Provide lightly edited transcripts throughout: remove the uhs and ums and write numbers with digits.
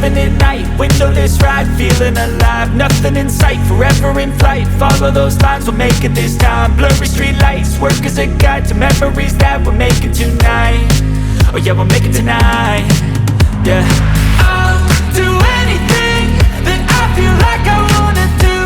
driving at night, windowless ride, feeling alive. Nothing in sight, forever in flight. Follow those lines, we'll make it this time. Blurry street lights, work as a guide to memories that we're making tonight. Oh yeah, we'll make it tonight. Yeah. I'll do anything that I feel like I wanna do.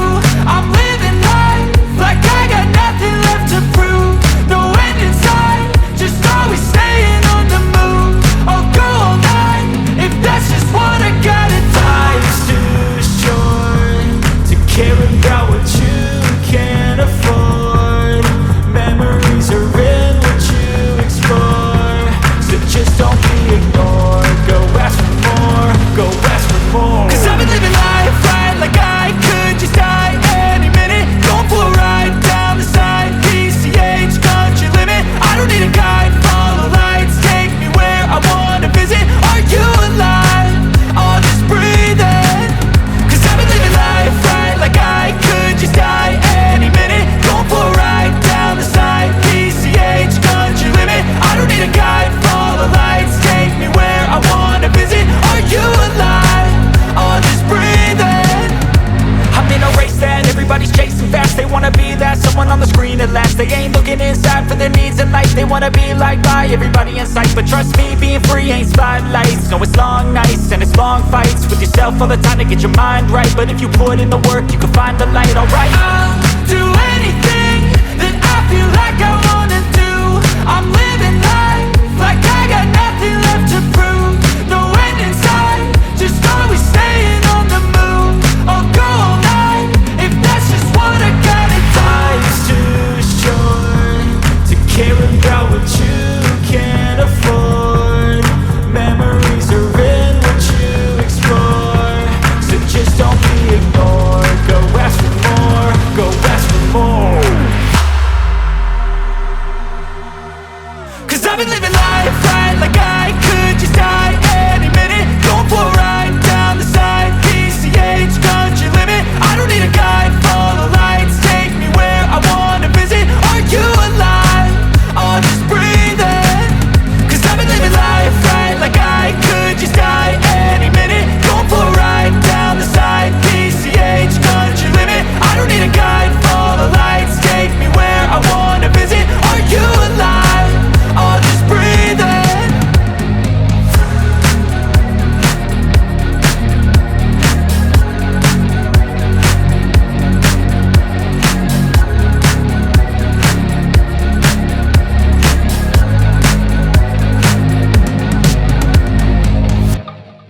I'm living life like I got nothing left to prove. No end in sight, just always staying on the move. I'll go all night if that's just what I gotta do. Life's too short to care about what you can't afford. Memories are in what you explore, so just don't be ignored. Go ask for more, go ask for more. Cause I've been living life right like I could just die any minute. Going for a ride down the side, PCH country limit. I don't need a guide, follow lights, take me where I wanna visit. Are you alive? Or just breathing? Cause I've been living life right like I could just die any minute. Going for a ride down the side, PCH country limit. I don't need a guide, follow lights, take me where I wanna visit. Are you alive? Or just breathing? I'm in a race that everybody's chasing fast. They wanna be that someone on the screen at last. They ain't looking inside for their needs in life. They wanna be liked by everybody in sight. But trust me, being free ain't spotlights. No, it's long nights and it's long fights with yourself all the time to get your mind right. But if you put in the work, you can find the light, alright. I'll do anything that I feel like I wanna do. I'm living life like I got nothing left to prove. No end in sight, just always staying on the move. I'll go all night if that's just what I gotta do. Life's too short to care about what you can't afford. Memories are in what you explore, so just don't be ignored. Go ask for more, go ask for more. Cause I've been living